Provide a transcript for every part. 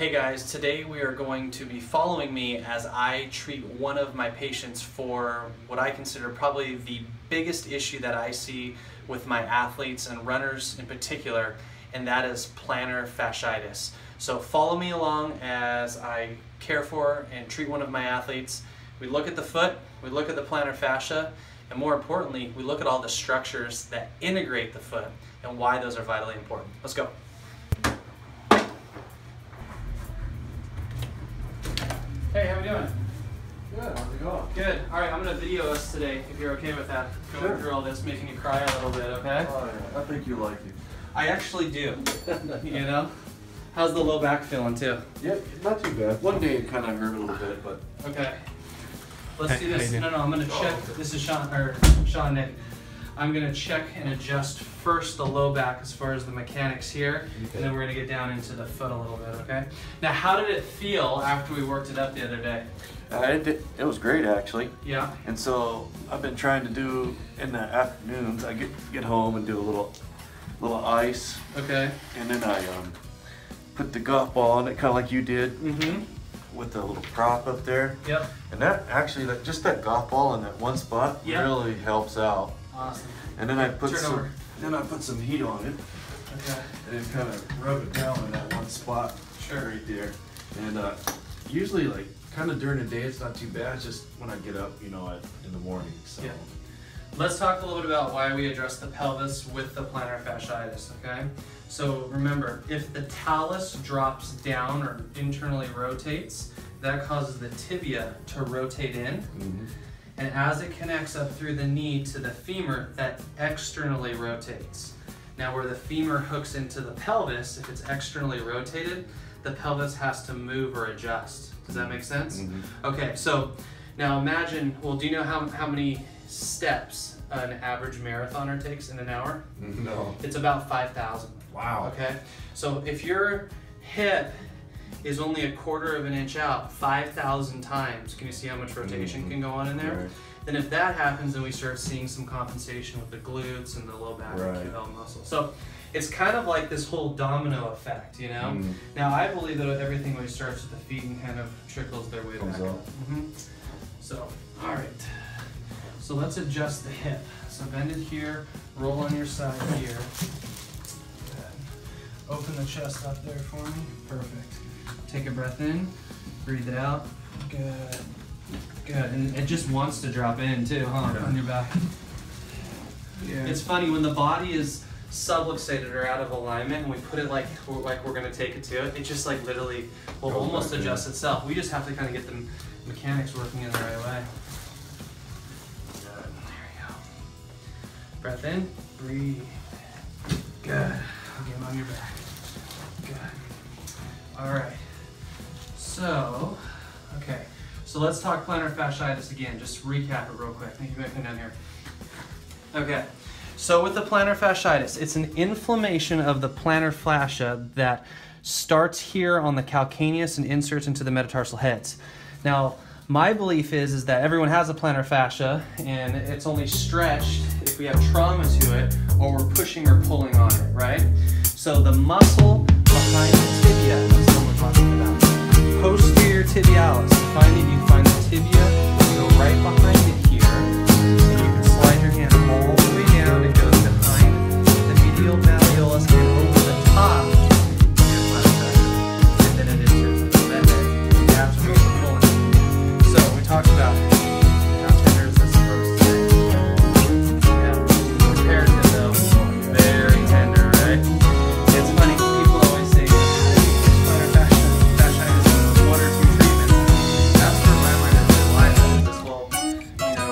Hey guys, today we are going to be following me as I treat one of my patients for what I consider probably the biggest issue that I see with my athletes and runners in particular, and that is plantar fasciitis. So follow me along as I care for and treat one of my athletes. We look at the foot, we look at the plantar fascia, and more importantly, we look at all the structures that integrate the foot and why those are vitally important. Let's go. Hey, how we doing? Good, how's it going? Good. All right, I'm going to video us today, if you're okay with that. Going through all this, making you cry a little bit, okay? Oh yeah, I think you like it. I actually do. You know? How's the low back feeling too? Yep, not too bad. One day it kind of hurt a little bit, but... Okay. Let's do this. No, I'm going to check. This is Sean, Nick. I'm going to check and adjust first the low back as far as the mechanics here, and then we're going to get down into the foot a little bit, okay? Now, how did it feel after we worked it up the other day? It was great, actually. Yeah. And so I've been trying to do in the afternoons. I get home and do a little ice. Okay. And then I put the golf ball on it, kind of like you did, with the little prop up there. Yep. And that actually, just that golf ball in that one spot really helps out. Awesome. And then I put some heat on it. Okay. And then kind of rub it down in that one spot. Sure. Right there. And usually, like, kind of during the day, it's not too bad. It's just when I get up, you know, in the morning. So. Yeah. Let's talk a little bit about why we address the pelvis with the plantar fasciitis, okay? So remember, if the talus drops down or internally rotates, that causes the tibia to rotate in. And as it connects up through the knee to the femur, that externally rotates. Now where the femur hooks into the pelvis, if it's externally rotated, the pelvis has to move or adjust. Does that make sense? Okay, so now imagine, well, do you know how many steps an average marathoner takes in an hour? No. It's about 5,000. Wow. Okay, so if your hip is only 1/4 of an inch out 5,000 times, can you see how much rotation can go on in there? Right. Then if that happens, then we start seeing some compensation with the glutes and the low back and QL muscle. So it's kind of like this whole domino effect, you know? Now I believe that everything always starts with the feet and kind of trickles their way back up. So, all right. So let's adjust the hip. So bend it here, roll on your side here. Good. Open the chest up there for me. Perfect. Take a breath in, breathe it out. Good. Good. And it just wants to drop in too, huh? On your back. Yeah. It's funny when the body is subluxated or out of alignment and we put it like we're going to take it to it, it just like literally will almost adjust itself. We just have to kind of get the mechanics working in the right way. Good. There you go. Breath in, breathe. Good. Again on your back. Good. All right. So, okay. So let's talk plantar fasciitis again. Just recap it real quick. Thank you for coming down here. Okay. So with the plantar fasciitis, it's an inflammation of the plantar fascia that starts here on the calcaneus and inserts into the metatarsal heads. Now, my belief is that everyone has a plantar fascia and it's only stretched if we have trauma to it or we're pushing or pulling on it, right? So the muscle behind the tibia, that's what we're talking about. Posterior tibialis. You find the tibia, you go right behind it here, and you can slide your hand all the way down. It goes behind the medial malleolus and over the top of your plantar fascia, and then it inserts into the head. That's what we're pulling. So we talked about how tender is this supposed to be? Yeah, comparative though, very tender, right? It's funny, people always say, plantar fasciitis is 1 or 2 treatments. That's where my mind is alive at this whole, you know,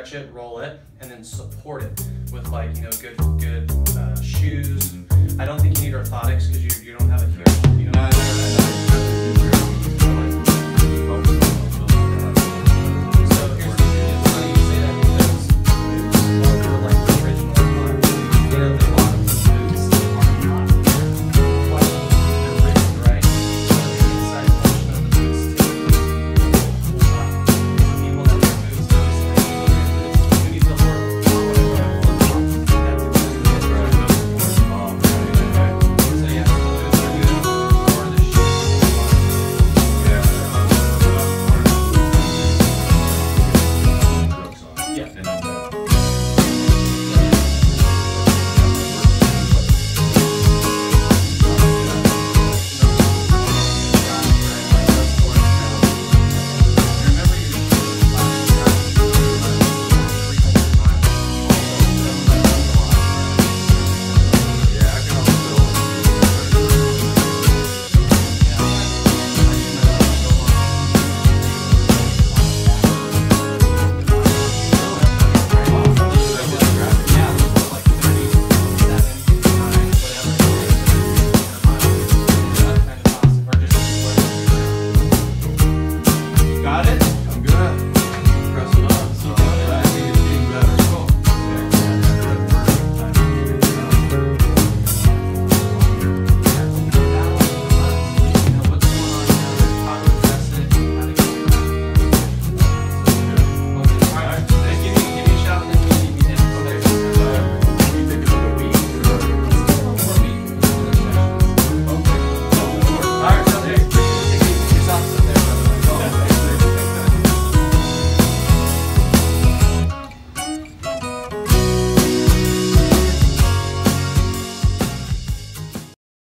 stretch it, roll it, and then support it with like, you know, good shoes. I don't think you need orthotics because you don't have it here. You know, And then